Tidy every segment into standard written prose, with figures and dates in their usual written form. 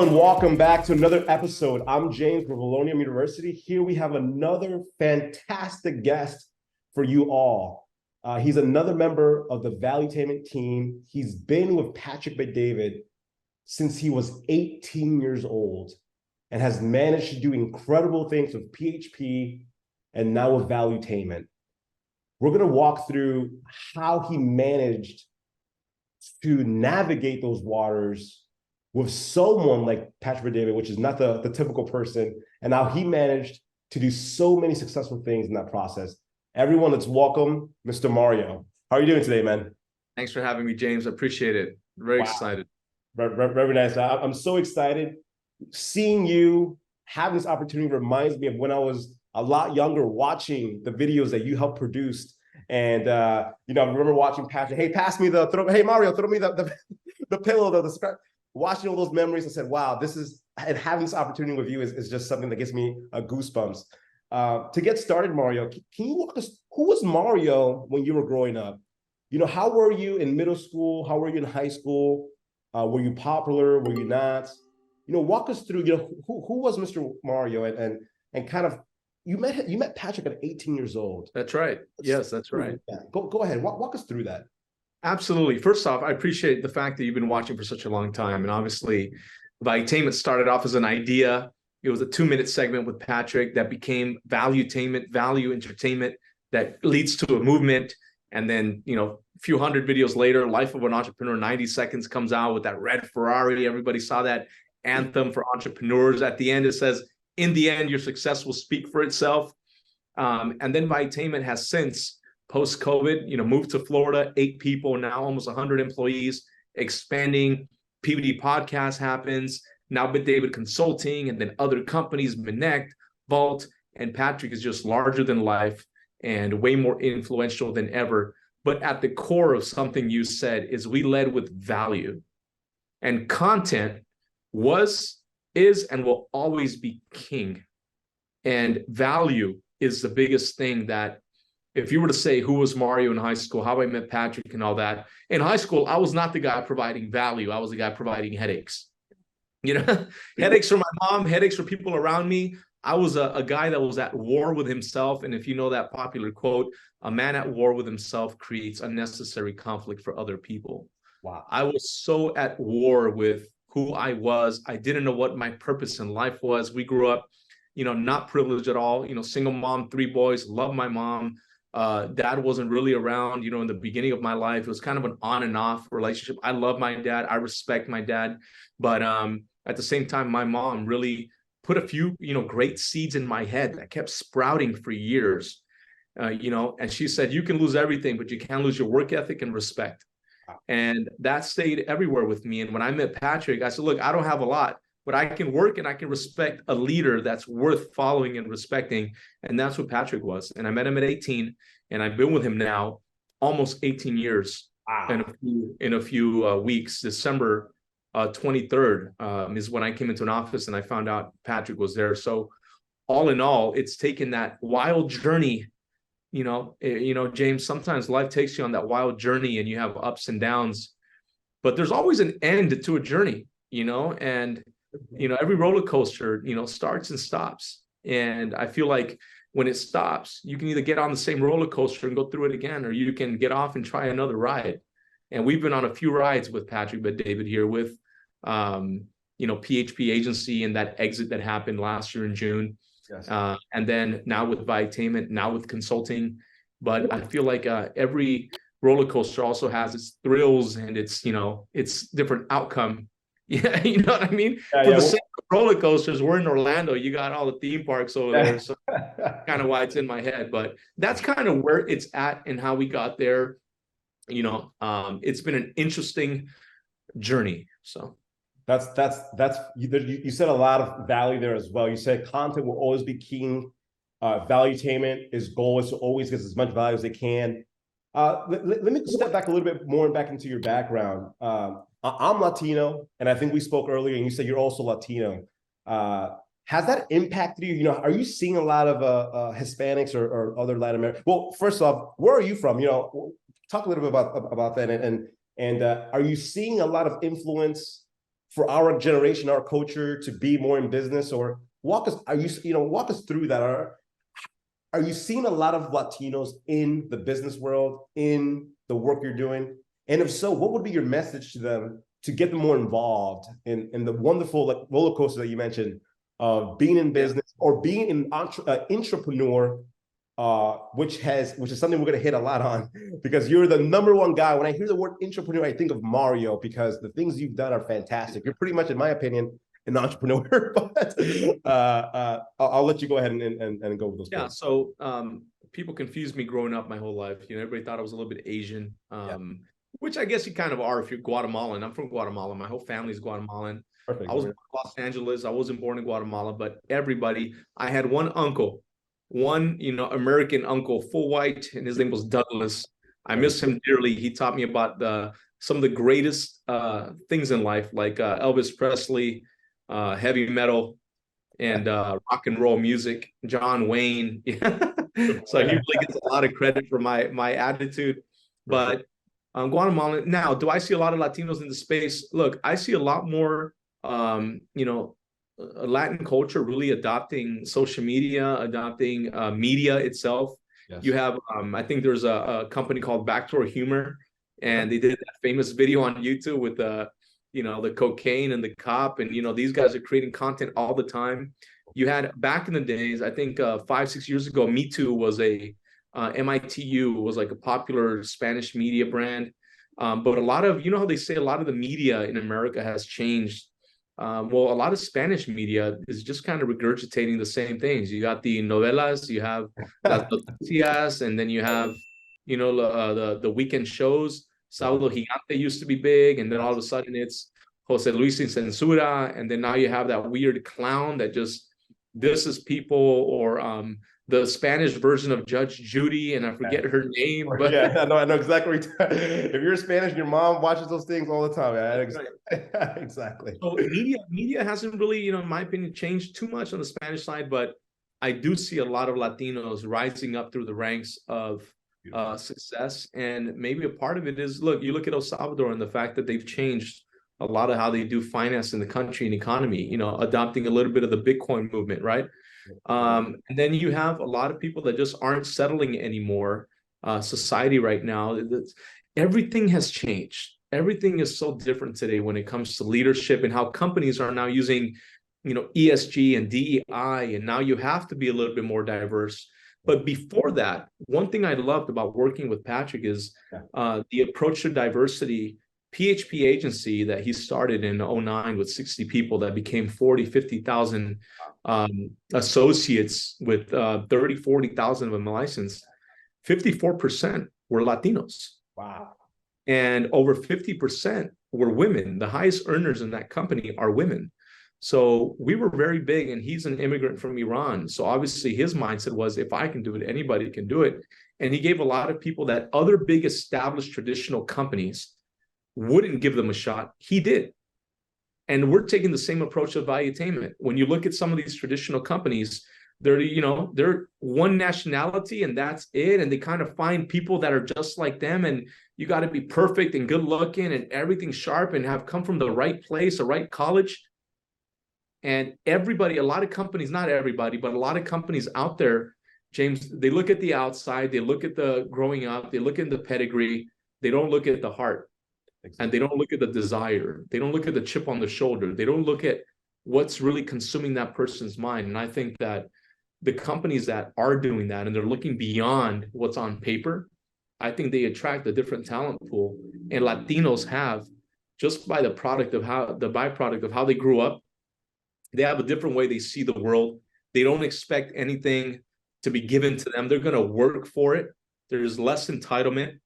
Hello and welcome back to another episode. I'm James from RoloniumUniversity. Here we have another fantastic guest for you all. He's another member of the Valuetainment team. He's been with Patrick Bet-David since he was 18 years old and has managed to do incredible things with PHP and now with Valuetainment. We're going to walk through how he managed to navigate those waters with someone like Patrick Bet-David, which is not the typical person, and how he managed to do so many successful things in that process. Everyone, let's welcome Mr. Mario. How are you doing today, man? Thanks for having me, James. I appreciate it. Very excited. Very nice. I'm so excited. Seeing you have this opportunity reminds me of when I was a lot younger, watching the videos that you helped produce. And I remember watching Patrick. Hey, pass me hey Mario, throw me the pillow, the scrap. Watching all those memories, I said, wow, and having this opportunity with you is just something that gives me goosebumps. To get started, Mario, can you walk us, who was Mario when you were growing up? How were you in middle school? How were you in high school? Were you popular? Were you not? Walk us through, who was Mr. Mario and kind of, you met Patrick at 18 years old. That's right. Yes, that's right. Yeah. Go ahead, walk us through that. Absolutely. First off, I appreciate the fact that you've been watching for such a long time. And obviously, Valuetainment started off as an idea. It was a 2-minute segment with Patrick that became Valuetainment, value entertainment that leads to a movement. And then, a few hundred videos later, Life of an Entrepreneur, 90 Seconds comes out with that red Ferrari. Everybody saw that anthem for entrepreneurs. At the end, it says, in the end, your success will speak for itself. And then Valuetainment has since, post-COVID, moved to Florida, 8 people, now almost 100 employees, expanding. PBD podcast happens, now Bet-David Consulting, and then other companies, Minect, Vault, and Patrick is just larger than life and way more influential than ever. But at the core of something you said is we led with value. And content is, and will always be king. And value is the biggest thing that, if you were to say who was Mario in high school, how I met Patrick and all that, in high school, I was not the guy providing value. I was the guy providing headaches. Headaches for my mom, headaches for people around me. I was a guy that was at war with himself. And if you know that popular quote, a man at war with himself creates unnecessary conflict for other people. Wow. I was so at war with who I was. I didn't know what my purpose in life was. We grew up, not privileged at all. Single mom, 3 boys, love my mom. Dad wasn't really around, in the beginning of my life. It was kind of an on and off relationship. I love my dad. I respect my dad. But at the same time, my mom really put a few, great seeds in my head that kept sprouting for years, and she said, you can lose everything, but you can't lose your work ethic and respect. And that stayed everywhere with me. And when I met Patrick, I said, look, I don't have a lot, but I can work and I can respect a leader that's worth following and respecting. And that's what Patrick was. And I met him at 18, and I've been with him now almost 18 years. Wow. In a few weeks. December 23rd is when I came into an office and I found out Patrick was there. So all in all, it's taken that wild journey. James, sometimes life takes you on that wild journey and you have ups and downs, but there's always an end to a journey, and every roller coaster, starts and stops. And I feel like when it stops, you can either get on the same roller coaster and go through it again, or you can get off and try another ride. And we've been on a few rides with Patrick Bet-David here with, PHP agency and that exit that happened last year in June. Yes. And then now with Valuetainment, now with consulting. But I feel like every roller coaster also has its thrills and its different outcome. Yeah, you know what I mean? Yeah, For the same roller coasters, we're in Orlando. You got all the theme parks over there. So kind of why it's in my head. But that's kind of where it's at and how we got there. It's been an interesting journey. So that's you said a lot of value there as well. You said content will always be king. Valuetainment, his goal is to always get as much value as they can. Let me step back a little bit more back into your background. I'm Latino, and I think we spoke earlier, and you said you're also Latino. Has that impacted you? Are you seeing a lot of Hispanics or other Latin American? Well, first off, where are you from? Talk a little bit about that, and are you seeing a lot of influence for our generation, our culture to be more in business? Or walk us, walk us through that. Are you seeing a lot of Latinos in the business world, in the work you're doing? And if so, what would be your message to them to get them more involved in the wonderful roller coaster that you mentioned of being in business or being an intrapreneur, which is something we're going to hit a lot on, because you're the number one guy. When I hear the word intrapreneur, I think of Mario, because the things you've done are fantastic. You're pretty much, in my opinion, an entrepreneur. But I'll let you go ahead and go with those points. So people confused me growing up my whole life. Everybody thought I was a little bit Asian, which I guess you kind of are if you're Guatemalan. I'm from Guatemala. My whole family's Guatemalan. Perfect. I was born in Los Angeles. I wasn't born in Guatemala, but I had one uncle, American uncle, full white, and his name was Douglas. I miss him dearly. He taught me about some of the greatest things in life, like Elvis Presley, heavy metal, and rock and roll music, John Wayne. So he really gets a lot of credit for my attitude. But Guatemala, now, do I see a lot of Latinos in the space? Look, I see a lot more, Latin culture really adopting social media, adopting media itself. Yes. You have, I think there's a company called Backdoor Humor, and they did that famous video on YouTube with the cocaine and the cop, and these guys are creating content all the time. You had, back in the days, I think 5-6 years ago, Me Too was MITU was like a popular Spanish media brand. But a lot of, how they say a lot of the media in America has changed. Well, a lot of Spanish media is just kind of regurgitating the same things. You got the novelas, you have las noticias, and then you have, the weekend shows. Sábado Gigante used to be big, and then all of a sudden it's Jose Luis Sin Censura, and then now you have that weird clown that just disses people, or the Spanish version of Judge Judy, and I forget her name. But I know exactly. If you're Spanish and your mom watches those things all the time, exactly. So media hasn't really, in my opinion, changed too much on the Spanish side, but I do see a lot of Latinos rising up through the ranks of success. And maybe a part of it is, you look at El Salvador and the fact that they've changed a lot of how they do finance in the country and economy, adopting a little bit of the Bitcoin movement, right? And then you have a lot of people that just aren't settling anymore. Society right now, everything has changed. Everything is so different today when it comes to leadership, and how companies are now using, ESG and DEI, and now you have to be a little bit more diverse. But before that, one thing I loved about working with Patrick is the approach to diversity. PHP agency that he started in 2009 with 60 people that became 50,000 associates with 40,000 of them licensed. 54% were Latinos. Wow. And over 50% were women. The highest earners in that company are women. So we were very big, and he's an immigrant from Iran. So obviously his mindset was, if I can do it, anybody can do it. And he gave a lot of people that other big established traditional companies wouldn't give them a shot. He did. And we're taking the same approach of valuetainment. When you look at some of these traditional companies, they're one nationality and that's it. And they kind of find people that are just like them. And you got to be perfect and good looking and everything sharp and have come from the right place, the right college. And everybody, a lot of companies, not everybody, but a lot of companies out there, James, they look at the outside, they look at the growing up, they look at the pedigree, they don't look at the heart. Exactly. And they don't look at the desire. They don't look at the chip on the shoulder. They don't look at what's really consuming that person's mind. And I think that the companies that are doing that and they're looking beyond what's on paper, I think they attract a different talent pool. And Latinos have, just by the byproduct of how they grew up, they have a different way they see the world. They don't expect anything to be given to them. They're going to work for it. There's less entitlement,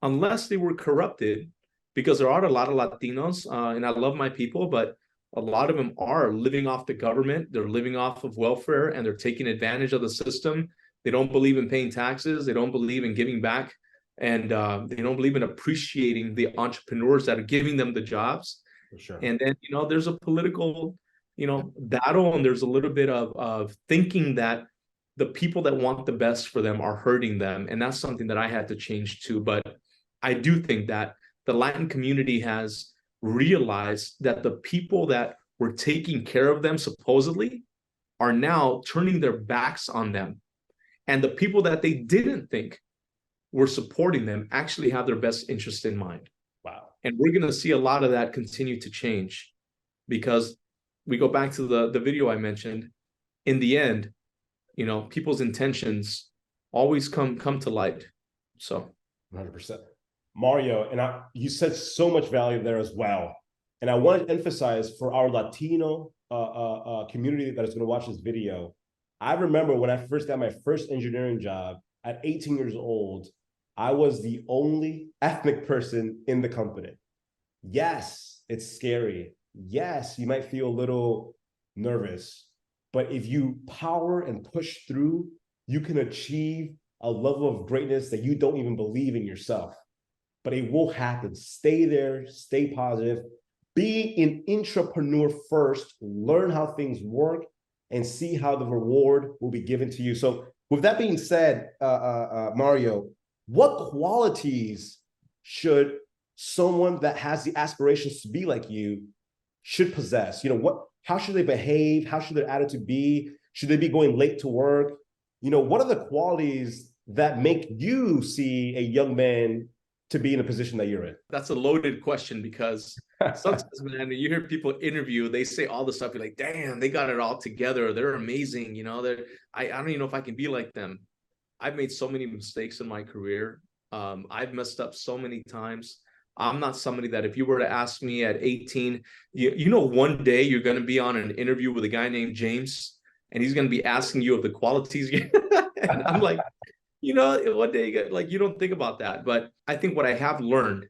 unless they were corrupted. Because there are a lot of Latinos, and I love my people, but a lot of them are living off the government. They're living off of welfare, and they're taking advantage of the system. They don't believe in paying taxes. They don't believe in giving back, and they don't believe in appreciating the entrepreneurs that are giving them the jobs. For sure. And then, there's a political, battle, and there's a little bit of thinking that the people that want the best for them are hurting them. And that's something that I had to change too. But I do think that the Latin community has realize that the people that were taking care of them supposedly are now turning their backs on them. And the people that they didn't think were supporting them actually have their best interest in mind. Wow. And we're going to see a lot of that continue to change, because we go back to the video I mentioned. In the end, you know, people's intentions always come to light. So 100%. Mario, and you said so much value there as well. And I want to emphasize for our Latino community that is going to watch this video, I remember when I first got my first engineering job at 18 years old, I was the only ethnic person in the company. Yes, it's scary. Yes, you might feel a little nervous, but if you power and push through, you can achieve a level of greatness that you don't even believe in yourself. But it will happen. Stay there, stay positive, be an intrapreneur first, learn how things work, and see how the reward will be given to you. So with that being said, Mario, what qualities should someone that has the aspirations to be like you should possess? You know, how should they behave? How should their attitude be? Should they be going late to work? You know, what are the qualities that make you see a young man to be in a position that you're in? That's a loaded question, because sometimes, man, you hear people interview, they say all the stuff, you're like, damn, they got it all together. They're amazing. You know, I don't even know if I can be like them. I've made so many mistakes in my career. I've messed up so many times. I'm not somebody that if you were to ask me at 18, you know, one day you're going to be on an interview with a guy named James, and he's going to be asking you of the qualities. And I'm like, you know, one day, like, you don't think about that. But I think what I have learned,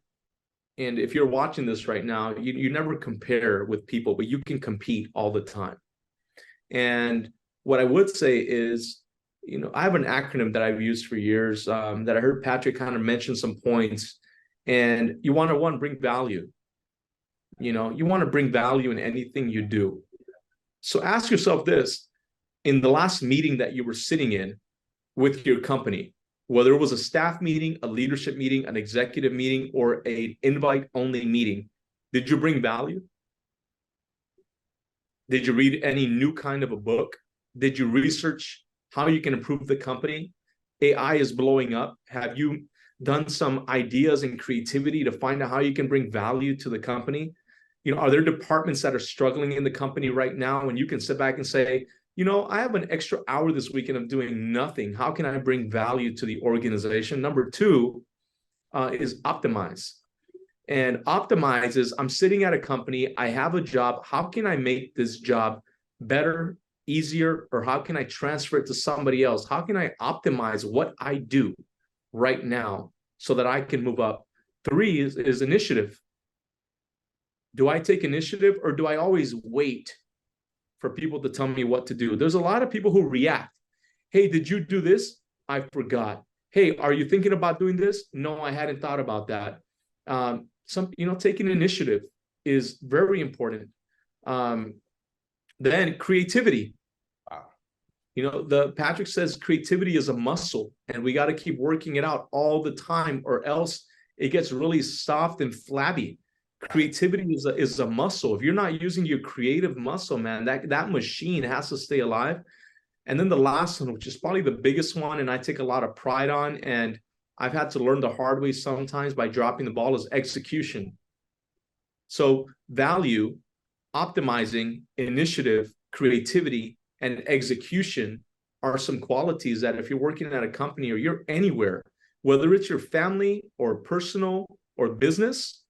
and if you're watching this right now, you never compare with people, but you can compete all the time. And what I would say is, you know, I have an acronym that I've used for years that I heard Patrick kind of mention some points. And you want to, bring value. You know, you want to bring value in anything you do. So ask yourself this: in the last meeting that you were sitting in with your company, whether it was a staff meeting, a leadership meeting, an executive meeting, or an invite-only meeting, did you bring value? Did you read any new kind of a book? Did you research how you can improve the company? AI is blowing up. Have you done some ideas and creativity to find out how you can bring value to the company? You know, are there departments that are struggling in the company right now, and you can sit back and say, you know, I have an extra hour this weekend of doing nothing. How can I bring value to the organization? Number two is optimize. And optimize is, I'm sitting at a company, I have a job. How can I make this job better, easier, or how can I transfer it to somebody else? How can I optimize what I do right now so that I can move up? Three is initiative. Do I take initiative, or do I always wait for people to tell me what to do? There's a lot of people who react. Hey, did you do this? I forgot. Hey, are you thinking about doing this? No, I hadn't thought about that. Taking initiative is very important. Then creativity. Wow. You know, Patrick says creativity is a muscle, and we got to keep working it out all the time, or else it gets really soft and flabby. Creativity is a muscle. If you're not using your creative muscle, man, that machine has to stay alive. And then the last one, which is probably the biggest one, and I take a lot of pride on, and I've had to learn the hard way sometimes by dropping the ball, is execution. So value, optimizing, initiative, creativity, and execution are some qualities that if you're working at a company or you're anywhere, whether it's your family or personal or business,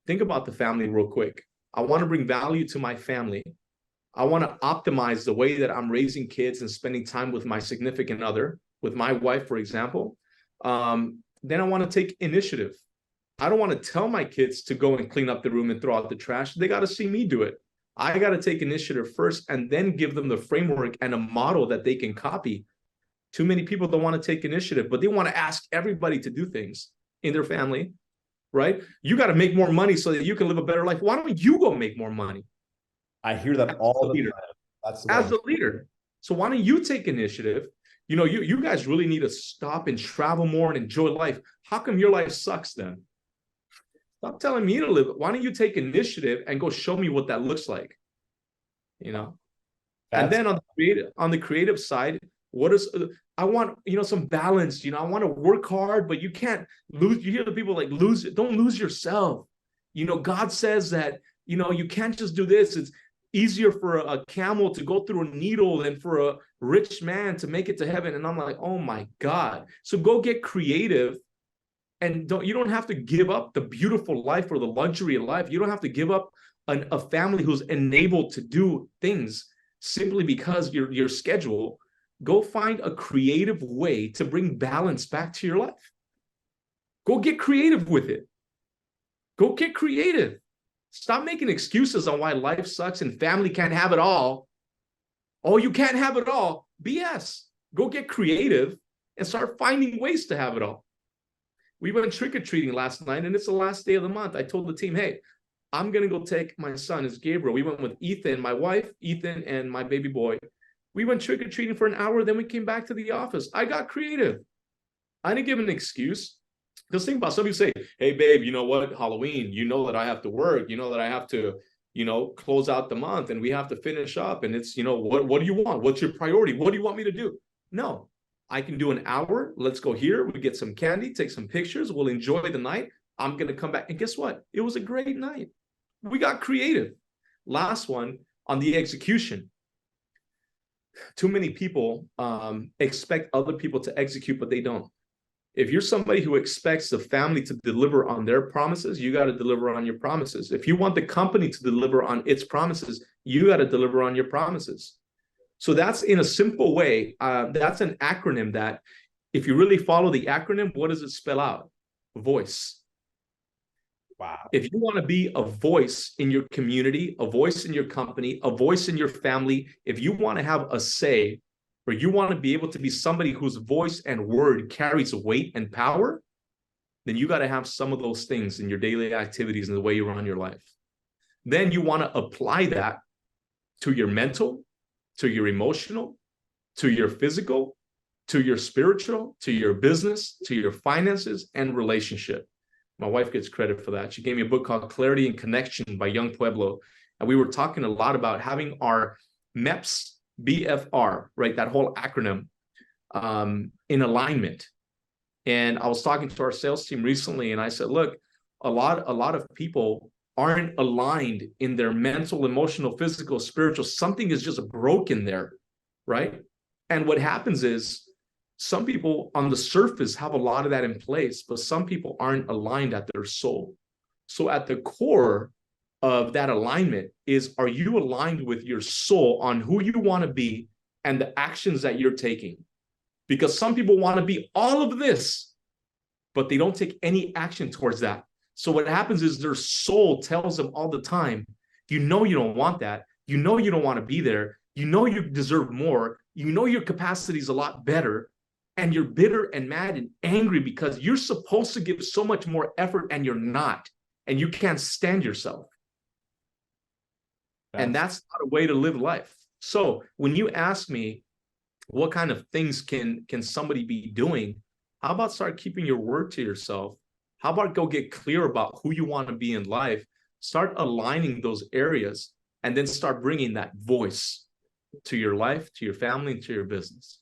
think about the family real quick. I want to bring value to my family. I want to optimize the way that I'm raising kids and spending time with my significant other, with my wife, for example. Then I want to take initiative. I don't want to tell my kids to go and clean up the room and throw out the trash. They got to see me do it. I got to take initiative first and then give them the framework and a model that they can copy. Too many people don't want to take initiative, but they want to ask everybody to do things in their family, right? You got to make more money so that you can live a better life. Why don't you go make more money? I hear that all the time. That's as a leader. So why don't you take initiative? You know, you guys really need to stop and travel more and enjoy life. How come your life sucks then? Stop telling me to live it. Why don't you take initiative and go show me what that looks like? You know. And then on the creative side, I want, some balance. I want to work hard, but you can't lose. You hear the people like don't lose yourself. God says that, you can't just do this. It's easier for a camel to go through a needle than for a rich man to make it to heaven. And I'm like, oh my God. So go get creative, and you don't have to give up the beautiful life or the luxury of life. You don't have to give up a family who's enabled to do things simply because your schedule. Go find a creative way to bring balance back to your life. Go get creative with it. Go get creative. Stop making excuses on why life sucks and family can't have it all. Oh, you can't have it all. BS. Go get creative and start finding ways to have it all. We went trick-or-treating last night, and it's the last day of the month. I told the team, hey, I'm going to go take my son, it's Gabriel. We went with Ethan, my wife, Ethan, and my baby boy. We went trick-or-treating for an hour, then we came back to the office. I got creative. I didn't give an excuse. Because think about, some people say, hey, babe, you know what? Halloween, that I have to work. That I have to, close out the month, and we have to finish up. And it's, what do you want? What's your priority? What do you want me to do? No, I can do an hour. Let's go here. We get some candy, take some pictures. We'll enjoy the night. I'm going to come back. And guess what? It was a great night. We got creative. Last one on the execution. Too many people expect other people to execute, but they don't. If you're somebody who expects the family to deliver on their promises, you got to deliver on your promises. If you want the company to deliver on its promises, you got to deliver on your promises. So that's, in a simple way, that's an acronym that, if you really follow the acronym, what does it spell out? Voice. Wow. If you want to be a voice in your community, a voice in your company, a voice in your family, if you want to have a say, or you want to be able to be somebody whose voice and word carries weight and power, then you got to have some of those things in your daily activities and the way you run your life. Then you want to apply that to your mental, to your emotional, to your physical, to your spiritual, to your business, to your finances and relationship. My wife gets credit for that. She gave me a book called Clarity and Connection by Young Pueblo. And we were talking a lot about having our MEPS, BFR, right? That whole acronym in alignment. And I was talking to our sales team recently, and I said, look, a lot of people aren't aligned in their mental, emotional, physical, spiritual. Something is just broken there, right? And what happens is, some people on the surface have a lot of that in place, but some people aren't aligned at their soul. So at the core of that alignment is, are you aligned with your soul on who you want to be and the actions that you're taking? Because some people want to be all of this, but they don't take any action towards that. So what happens is, their soul tells them all the time, you don't want that. You don't want to be there. You deserve more. Your capacity is a lot better. And you're bitter and mad and angry because you're supposed to give so much more effort and you're not, and you can't stand yourself. And that's not a way to live life. So when you ask me, what kind of things can somebody be doing? How about start keeping your word to yourself? How about go get clear about who you want to be in life? Start aligning those areas, and then start bringing that voice to your life, to your family, and to your business.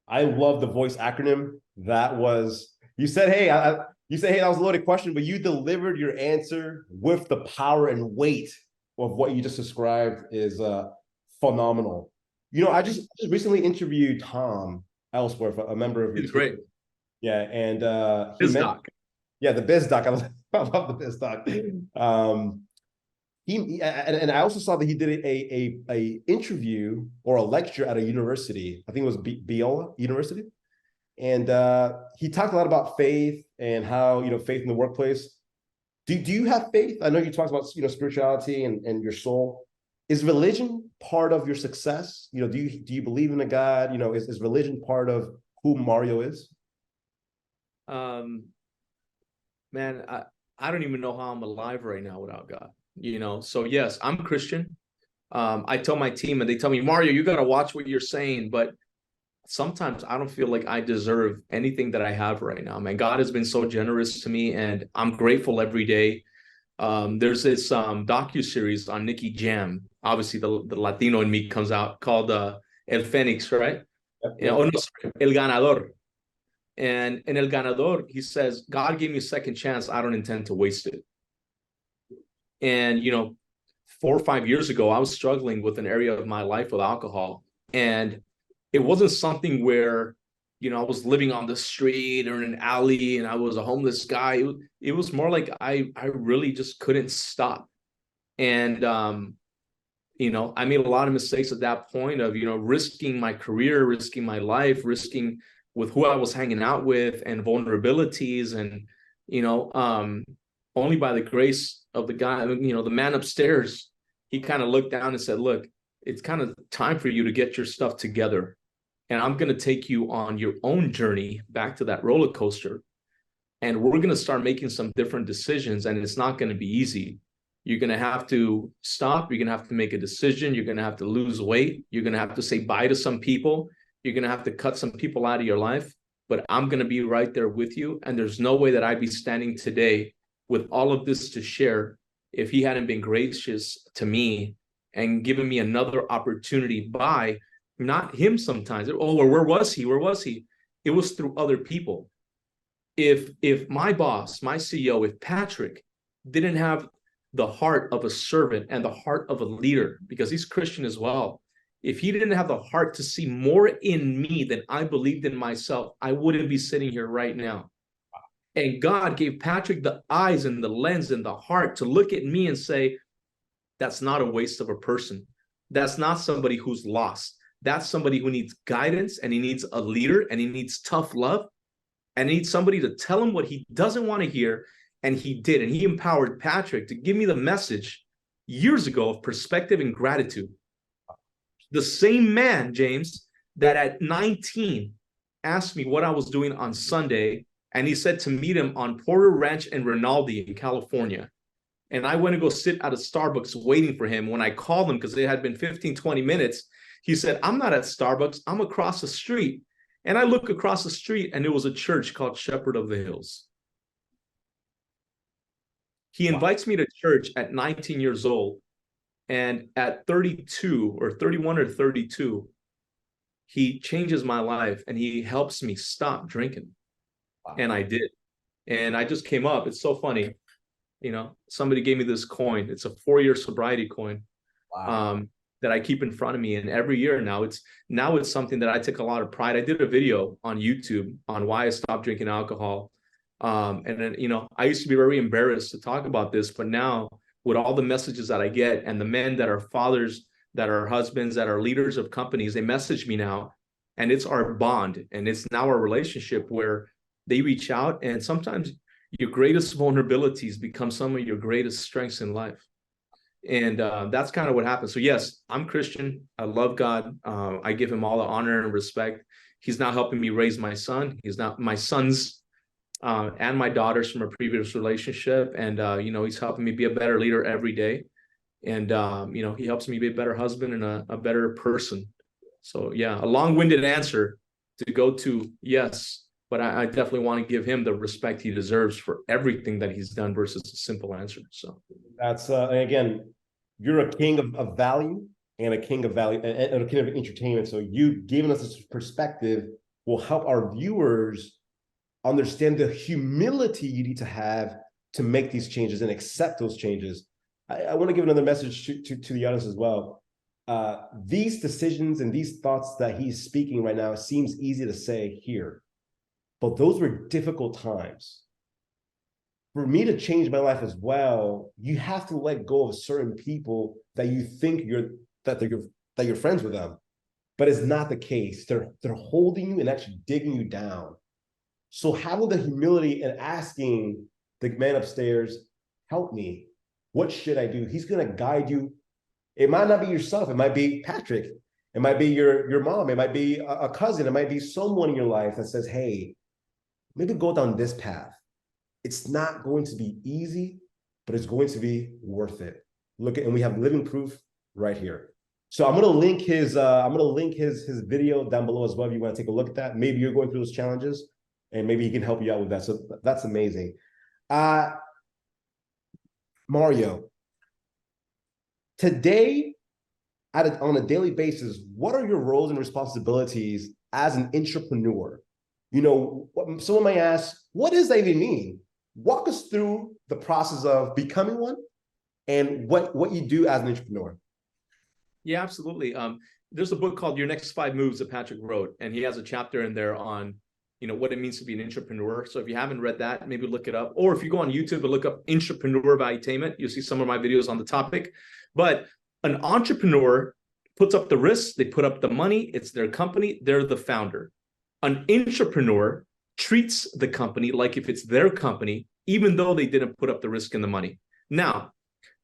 I love the voice acronym. That was, you said, hey, that was a loaded question, but you delivered your answer with the power and weight of what you just described is phenomenal. I just recently interviewed Tom Ellsworth, a member of your He's great. Yeah, and BizDoc. Yeah, the BizDoc. I love the BizDoc. And I also saw that he did a interview or a lecture at a university. I think it was Biola University, and he talked a lot about faith and how faith in the workplace. Do you have faith? I know you talked about spirituality and your soul. Is religion part of your success? Do you believe in a God? Is religion part of who Mario is? Man, I don't even know how I'm alive right now without God. So yes, I'm Christian. I tell my team, and they tell me, Mario, you got to watch what you're saying. But sometimes I don't feel like I deserve anything that I have right now, man. God has been so generous to me, and I'm grateful every day. There's this docu-series on Nicky Jam. Obviously, the Latino in me comes out, called El Fénix, right? Yep, Yeah, yep. oh, no, sorry, El Ganador. And in El Ganador, he says, God gave me a second chance. I don't intend to waste it. And, 4 or 5 years ago, I was struggling with an area of my life with alcohol. And it wasn't something where, I was living on the street or in an alley and I was a homeless guy. It was more like I really just couldn't stop. And, I made a lot of mistakes at that point of, risking my career, risking my life, risking with who I was hanging out with and vulnerabilities. And, only by the grace of the guy, the man upstairs, he kind of looked down and said, look, it's kind of time for you to get your stuff together. And I'm going to take you on your own journey back to that roller coaster. And we're going to start making some different decisions. And it's not going to be easy. You're going to have to stop. You're going to have to make a decision. You're going to have to lose weight. You're going to have to say bye to some people. You're going to have to cut some people out of your life. But I'm going to be right there with you. And there's no way that I'd be standing today with all of this to share if he hadn't been gracious to me and given me another opportunity by not him sometimes. Oh, or where was he? Where was he? It was through other people. If my boss, my CEO, if Patrick didn't have the heart of a servant and the heart of a leader, because he's Christian as well, if he didn't have the heart to see more in me than I believed in myself, I wouldn't be sitting here right now. And God gave Patrick the eyes and the lens and the heart to look at me and say, that's not a waste of a person. That's not somebody who's lost. That's somebody who needs guidance, and he needs a leader, and he needs tough love, and he needs somebody to tell him what he doesn't want to hear. And he did. And he empowered Patrick to give me the message years ago of perspective and gratitude. The same man, James, that at 19 asked me what I was doing on Sunday. And he said to meet him on Porter Ranch and Rinaldi in California. And I went to go sit at a Starbucks waiting for him. When I called him, because it had been 15, 20 minutes, he said, I'm not at Starbucks. I'm across the street. And I look across the street, and it was a church called Shepherd of the Hills. He invites me to church at 19 years old. And at 32 or 31 or 32, he changes my life and he helps me stop drinking. Wow. And I did. And I just came up. It's so funny. Somebody gave me this coin. It's a 4-year sobriety coin. Wow. That I keep in front of me. And every year now it's something that I take a lot of pride. I did a video on YouTube on why I stopped drinking alcohol. And then, I used to be very embarrassed to talk about this, but now with all the messages that I get and the men that are fathers, that are husbands, that are leaders of companies, they message me now, and it's our bond. And it's now our relationship where they reach out, and sometimes your greatest vulnerabilities become some of your greatest strengths in life. And that's kind of what happened. So yes, I'm Christian. I love God. I give him all the honor and respect. He's now helping me raise my son. He's not my sons and my daughters from a previous relationship. And, he's helping me be a better leader every day. And, he helps me be a better husband and a better person. So, yeah, a long-winded answer to go to yes, but I definitely want to give him the respect he deserves for everything that he's done versus a simple answer. So that's, and again, you're a king of value and a king of value and a king of entertainment. So you giving us this perspective will help our viewers understand the humility you need to have to make these changes and accept those changes. I want to give another message to the audience as well. These decisions and these thoughts that he's speaking right now seems easy to say here, but those were difficult times. For me to change my life as well, you have to let go of certain people that you think that you're friends with them, but it's not the case. They're holding you and actually digging you down. So having the humility and asking the man upstairs, help me. What should I do? He's going to guide you. It might not be yourself. It might be Patrick. It might be your mom. It might be a cousin. It might be someone in your life that says, hey, maybe go down this path. It's not going to be easy, but it's going to be worth it. And we have living proof right here. So I'm gonna link his video down below as well if you want to take a look at that. Maybe you're going through those challenges and maybe he can help you out with that. So that's amazing. Uh Mario, today on a daily basis, what are your roles and responsibilities as an entrepreneur? You know, someone might ask, what does that even mean? Walk us through the process of becoming one and what you do as an entrepreneur. Yeah, absolutely. There's a book called Your Next 5 Moves that Patrick wrote, and he has a chapter in there on, what it means to be an entrepreneur. So if you haven't read that, maybe look it up. Or if you go on YouTube and look up Intrapreneur Valuetainment, you'll see some of my videos on the topic. But an entrepreneur puts up the risks, they put up the money, it's their company, they're the founder. An entrepreneur treats the company like if it's their company, even though they didn't put up the risk and the money. Now,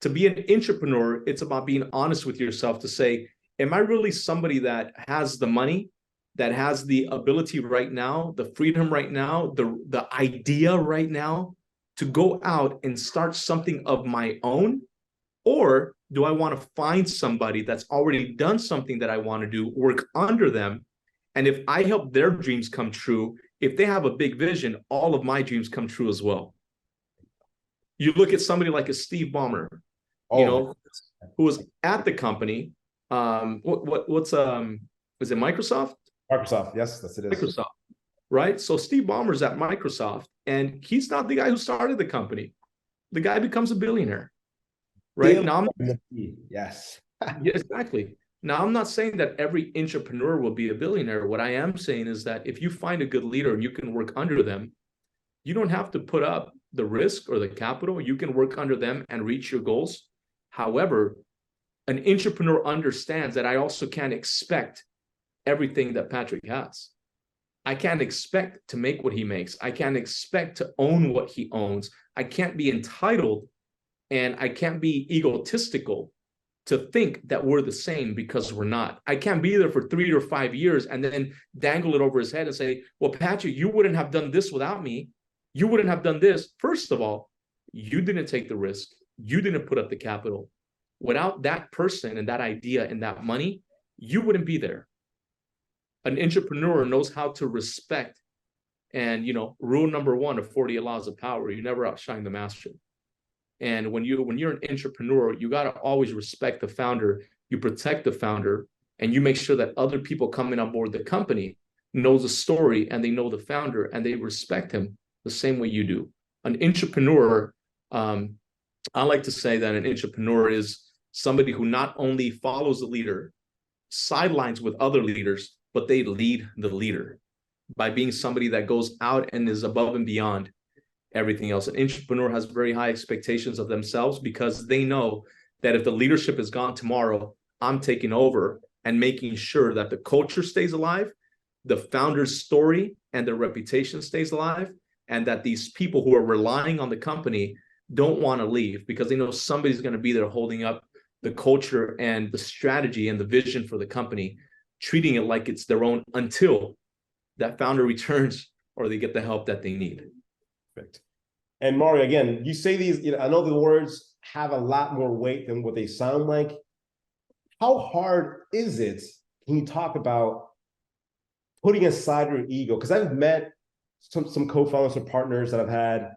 to be an entrepreneur, it's about being honest with yourself to say, am I really somebody that has the money, that has the ability right now, the freedom right now, the idea right now to go out and start something of my own? Or do I want to find somebody that's already done something that I want to do, work under them? And if I help their dreams come true, if they have a big vision, all of my dreams come true as well. You look at somebody like a Steve Ballmer, who was at the company. What's is it Microsoft? Microsoft, yes, that's it. Microsoft, right? So Steve Ballmer's at Microsoft, and he's not the guy who started the company. The guy becomes a billionaire, right? Now, yes, yeah, exactly. Now, I'm not saying that every entrepreneur will be a billionaire. What I am saying is that if you find a good leader and you can work under them, you don't have to put up the risk or the capital. You can work under them and reach your goals. However, an entrepreneur understands that I also can't expect everything that Patrick has. I can't expect to make what he makes. I can't expect to own what he owns. I can't be entitled, and I can't be egotistical to think that we're the same, because we're not. I can't be there for 3 or 5 years and then dangle it over his head and say, well, Patrick, you wouldn't have done this without me. You wouldn't have done this. First of all, you didn't take the risk. You didn't put up the capital. Without that person and that idea and that money, you wouldn't be there. An entrepreneur knows how to respect, and rule number 1 of 48 laws of power: you never outshine the master. And when you're an entrepreneur, you got to always respect the founder. You protect the founder, and you make sure that other people coming on board the company know the story and they know the founder and they respect him the same way you do. An entrepreneur, I like to say that an entrepreneur is somebody who not only follows the leader, sidelines with other leaders, but they lead the leader by being somebody that goes out and is above and beyond everything else. An entrepreneur has very high expectations of themselves because they know that if the leadership is gone tomorrow, I'm taking over and making sure that the culture stays alive, the founder's story and their reputation stays alive, and that these people who are relying on the company don't want to leave, because they know somebody's going to be there holding up the culture and the strategy and the vision for the company, treating it like it's their own until that founder returns or they get the help that they need. Perfect. And Mario, again, you say these, I know the words have a lot more weight than what they sound like. How hard is it? Can you talk about putting aside your ego? Because I've met some co-founders, some partners that I've had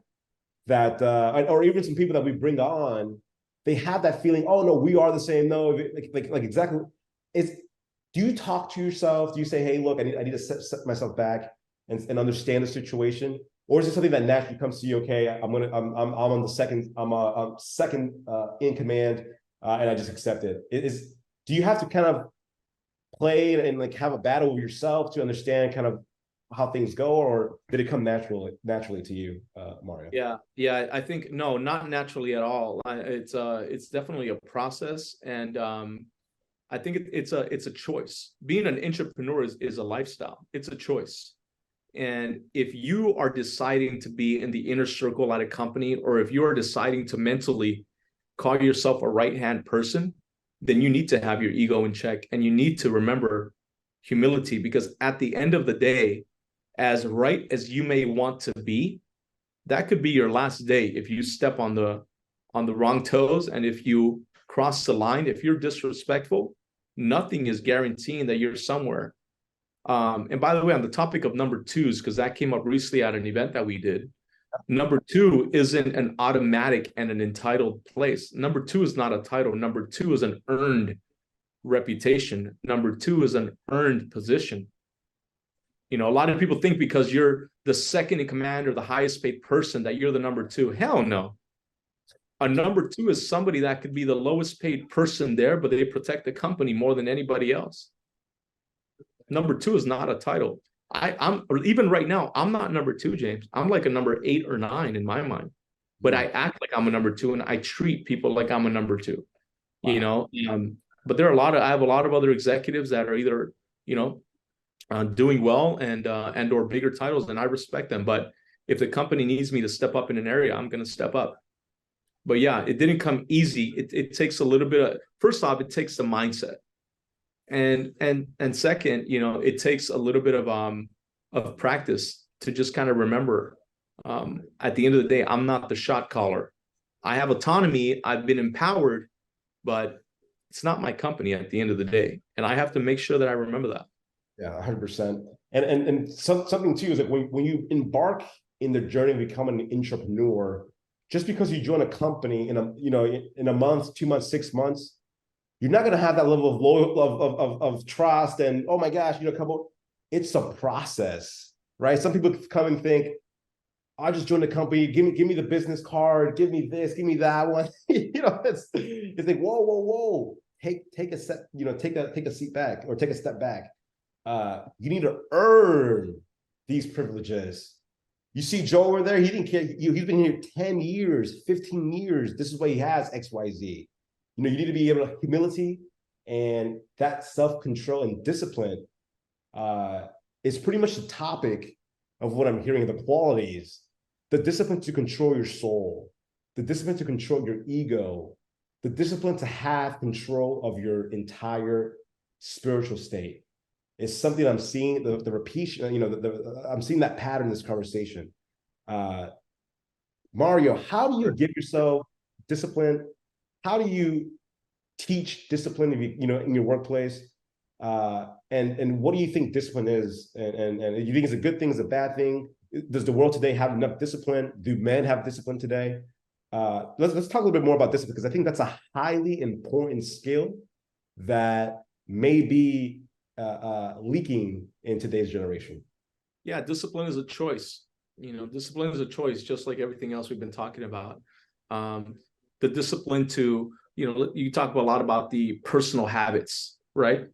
that, or even some people that we bring on, they have that feeling, oh no, we are the same. No, like exactly. Do you talk to yourself? Do you say, hey, look, I need to set myself back and understand the situation? Or is it something that naturally comes to you? Okay, I'm on the second, I'm second in command, and I just accept it. Do you have to kind of play and like have a battle with yourself to understand kind of how things go, or did it come naturally to you, Mario? Yeah. I think no, not naturally at all. It's definitely a process, and I think it's a choice. Being an entrepreneur is a lifestyle. It's a choice. And if you are deciding to be in the inner circle at a company, or if you are deciding to mentally call yourself a right-hand person, then you need to have your ego in check, and you need to remember humility, because at the end of the day, as right as you may want to be, that could be your last day if you step on the wrong toes, and if you cross the line, if you're disrespectful, Nothing is guaranteeing that you're somewhere. And by the way, on the topic of number twos, because that came up recently at an event that we did, number two isn't an automatic and an entitled place. Number two is not a title. Number two is an earned reputation. Number two is an earned position. You know, a lot of people think because you're the second in command or the highest paid person that you're the number two. Hell no. A number two is somebody that could be the lowest paid person there, but they protect the company more than anybody else. Number two is not a title. I'm or even right now, I'm not number two, James. I'm like a number 8 or 9 in my mind, but I act like I'm a number two and I treat people like I'm a number two. Wow. You know, but there are I have a lot of other executives that are either, you know, doing well and or bigger titles, and I respect them. But if the company needs me to step up in an area, I'm going to step up. But yeah, it didn't come easy. It takes a little bit of, first off, it takes the mindset. And second, you know, it takes a little bit of practice to just kind of remember, at the end of the day, I'm not the shot caller. I have autonomy. I've been empowered, but it's not my company at the end of the day. And I have to make sure that I remember that. Yeah, 100%. And something too is that when you embark in the journey of becoming an intrapreneur, just because you join a company in a month, 2 months, 6 months, you're not going to have that level of loyal of trust and, oh my gosh, it's a process, right? Some people come and think, I just joined the company, give me the business card, give me this, give me that one. It's like, whoa. Take a set, take a seat back or take a step back. You need to earn these privileges. You see Joe over there, he didn't care. He's been here 10 years, 15 years. This is what he has, XYZ. You need to be able to humility and that self-control and discipline is pretty much the topic of what I'm hearing, the qualities, the discipline to control your soul, the discipline to control your ego, the discipline to have control of your entire spiritual state. It's something I'm seeing, the repetition, I'm seeing that pattern in this conversation. Mario, how do you give yourself discipline? How do you teach discipline in your workplace? And what do you think discipline is? And you think it's a good thing, it's a bad thing? Does the world today have enough discipline? Do men have discipline today? Let's talk a little bit more about discipline, because I think that's a highly important skill that may be leaking in today's generation. Yeah, discipline is a choice. Discipline is a choice, just like everything else we've been talking about. The discipline to, you talk a lot about the personal habits, right?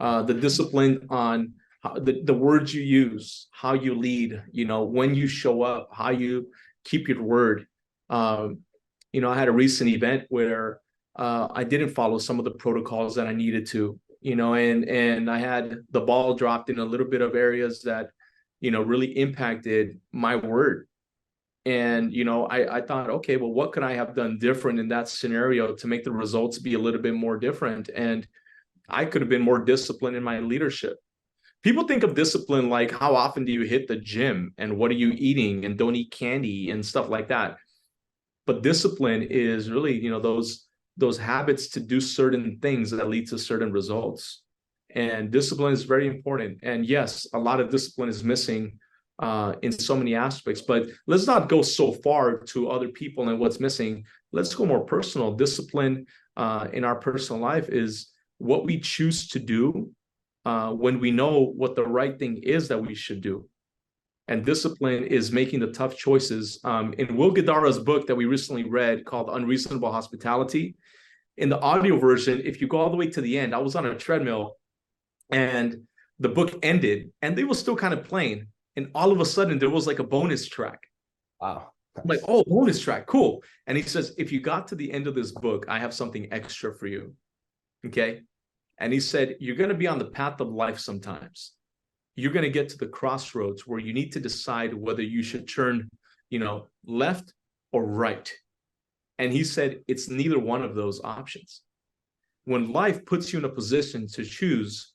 The discipline on the words you use, how you lead, when you show up, how you keep your word. I had a recent event where I didn't follow some of the protocols that I needed to, and I had the ball dropped in a little bit of areas that, really impacted my word. And, I thought, okay, well, what could I have done different in that scenario to make the results be a little bit more different? And I could have been more disciplined in my leadership. People think of discipline like, how often do you hit the gym and what are you eating and don't eat candy and stuff like that. But discipline is really, those habits to do certain things that lead to certain results. And discipline is very important. And yes, a lot of discipline is missing in so many aspects, but let's not go so far to other people and what's missing. Let's go more personal. Discipline in our personal life is what we choose to do when we know what the right thing is that we should do. And discipline is making the tough choices. In Will Guidara's book that we recently read called Unreasonable Hospitality, in the audio version, if you go all the way to the end, I was on a treadmill and the book ended and they were still kind of playing. And all of a sudden there was like a bonus track. Wow. I'm like, oh, bonus track, cool. And he says, if you got to the end of this book, I have something extra for you. Okay. And he said, you're going to be on the path of life sometimes. You're going to get to the crossroads where you need to decide whether you should turn, left or right. And he said, it's neither one of those options. When life puts you in a position to choose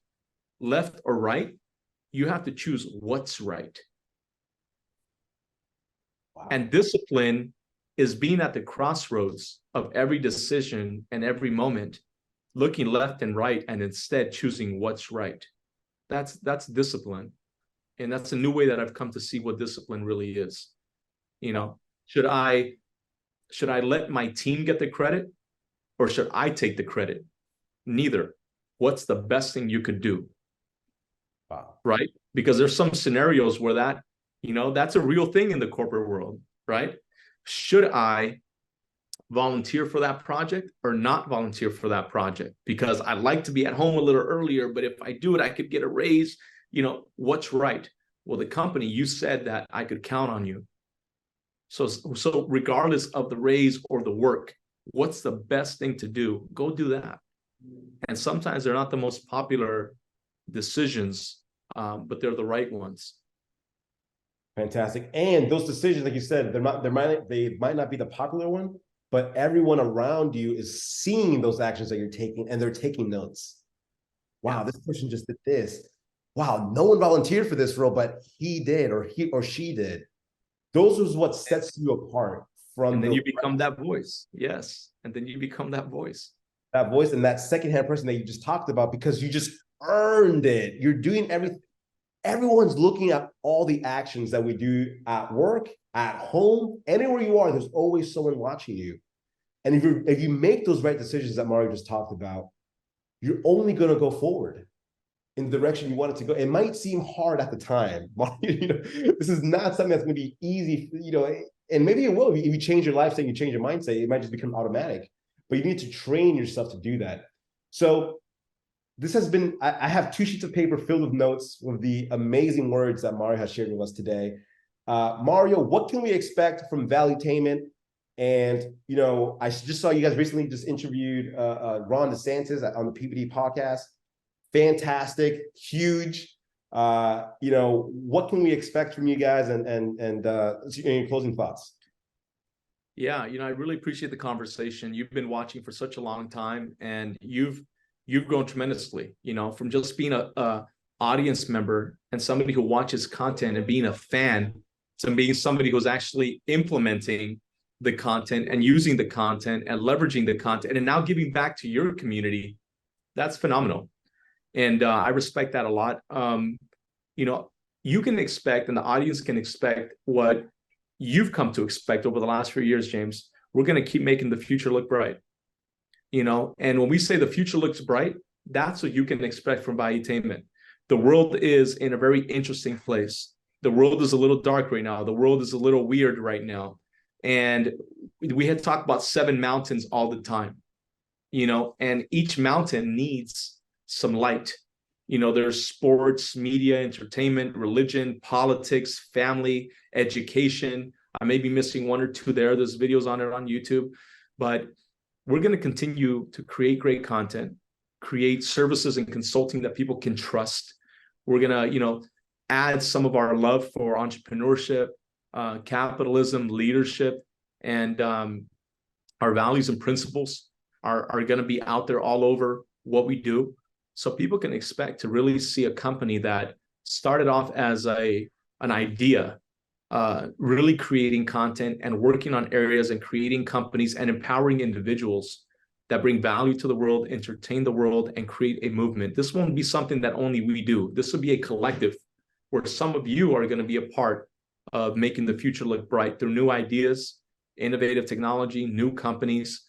left or right, you have to choose what's right. Wow. And discipline is being at the crossroads of every decision and every moment looking left and right and instead choosing what's right. That's discipline. And that's a new way that I've come to see what discipline really is. You know, should I let my team get the credit, or should I take the credit? Neither. What's the best thing you could do? Wow. Right? Because there's some scenarios where that, that's a real thing in the corporate world, right? Should I volunteer for that project or not volunteer for that project? Because I like to be at home a little earlier, but if I do it, I could get a raise. What's right? Well, the company, you said that I could count on you. So regardless of the raise or the work, what's the best thing to do? Go do that. And sometimes they're not the most popular decisions, but they're the right ones. Fantastic. And those decisions, like you said, they might not be the popular one, but everyone around you is seeing those actions that you're taking, and they're taking notes. Wow, this person just did this. Wow, no one volunteered for this role, but he did, or he or she did. Those is what sets you apart from. And then you become that voice. Yes. And then you become that voice. That voice and that secondhand person that you just talked about, because you just earned it. You're doing everything. Everyone's looking at all the actions that we do at work, at home, anywhere you are, there's always someone watching you. And if you make those right decisions that Mario just talked about, you're only going to go forward in the direction you want it to go. It might seem hard at the time. This is not something that's going to be easy, and maybe it will. If you change your lifestyle, you change your mindset, it might just become automatic. But you need to train yourself to do that. So this has been, I have 2 sheets of paper filled with notes with the amazing words that Mario has shared with us today. Mario, what can we expect from Valuetainment? And, I just saw you guys recently just interviewed Ron DeSantis on the PBD podcast. Fantastic, huge. What can we expect from you guys, and any closing thoughts? Yeah, I really appreciate the conversation. You've been watching for such a long time, and you've grown tremendously, from just being a audience member and somebody who watches content and being a fan, to being somebody who's actually implementing the content and using the content and leveraging the content and now giving back to your community. That's phenomenal. And I respect that a lot. You can expect, and the audience can expect, what you've come to expect over the last few years, James. We're going to keep making the future look bright. And when we say the future looks bright, that's what you can expect from Valuetainment. The world is in a very interesting place. The world is a little dark right now. The world is a little weird right now. And we had talked about 7 mountains all the time, and each mountain needs some light. There's sports, media, entertainment, religion, politics, family, education. I may be missing 1 or 2 there. There's videos on it on YouTube, but we're going to continue to create great content, create services and consulting that people can trust. We're going to, add some of our love for entrepreneurship, capitalism, leadership, and our values and principles are going to be out there all over what we do. So people can expect to really see a company that started off as an idea, really creating content and working on areas and creating companies and empowering individuals that bring value to the world, entertain the world, and create a movement. This won't be something that only we do. This will be a collective where some of you are going to be a part of making the future look bright through new ideas, innovative technology, new companies,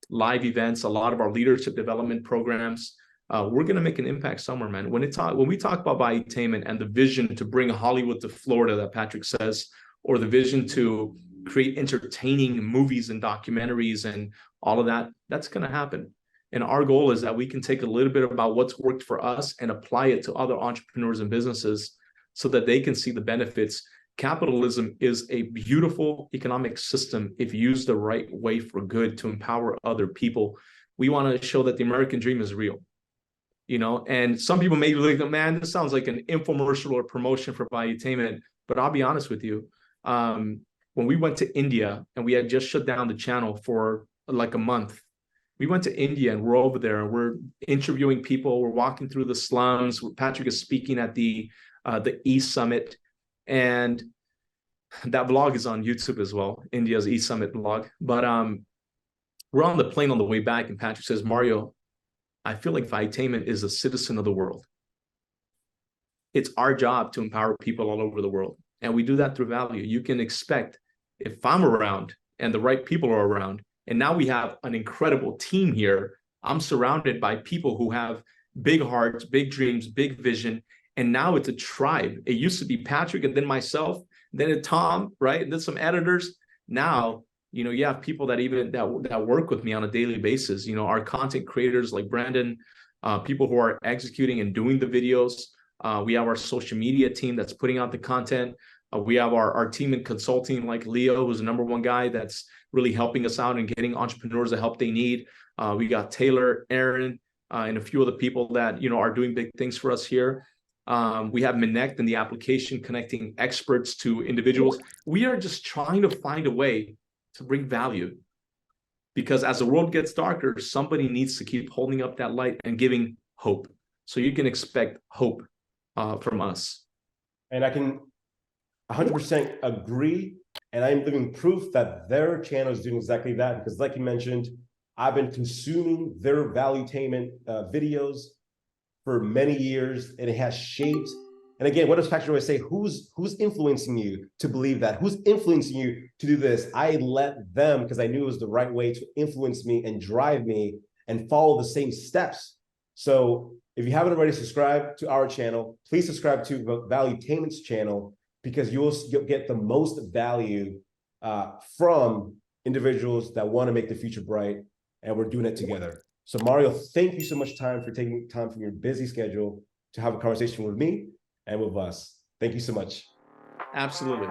live events, a lot of our leadership development programs. We're going to make an impact somewhere, man. When we talk about Valuetainment and the vision to bring Hollywood to Florida that Patrick says, or the vision to create entertaining movies and documentaries and all of that, that's going to happen. And our goal is that we can take a little bit about what's worked for us and apply it to other entrepreneurs and businesses so that they can see the benefits. Capitalism is a beautiful economic system if used the right way for good to empower other people. We want to show that the American dream is real, and some people may be like, man, this sounds like an infomercial or promotion for Valuetainment. But I'll be honest with you. When we went to India and we had just shut down the channel for like a month, we went to India and we're over there and we're interviewing people. We're walking through the slums. Patrick is speaking at the East Summit. And that vlog is on YouTube as well, India's East Summit vlog. But We're on the plane on the way back, and Patrick says, Mario, I feel like Valuetainment is a citizen of the world. It's our job to empower people all over the world. And we do that through value. You can expect, if I'm around and the right people are around, and now we have an incredible team here, I'm surrounded by people who have big hearts, big dreams, big vision. And now it's a tribe. It used to be Patrick and then myself, then it's Tom, right? And then some editors. Now, you have people that work with me on a daily basis. Our content creators like Brandon, people who are executing and doing the videos. We have our social media team that's putting out the content. We have our team in consulting like Leo, who's the #1 guy that's really helping us out and getting entrepreneurs the help they need. We got Taylor, Aaron, and a few other people that, are doing big things for us here. We have Minect in the application, connecting experts to individuals. We are just trying to find a way to bring value, because as the world gets darker, somebody needs to keep holding up that light and giving hope. So you can expect hope from us. And I can 100% agree. And I'm living proof that their channel is doing exactly that, because like you mentioned, I've been consuming their Valuetainment videos for many years, and it has shaped. And again, what does Patrick always say? Who's influencing you to believe that? Who's influencing you to do this? I let them, because I knew it was the right way to influence me and drive me and follow the same steps. So if you haven't already subscribed to our channel, please subscribe to Valuetainment's channel, because you'll get the most value from individuals that want to make the future bright, and we're doing it together. So Mario, thank you so much for taking time from your busy schedule to have a conversation with me and with us. Thank you so much. Absolutely.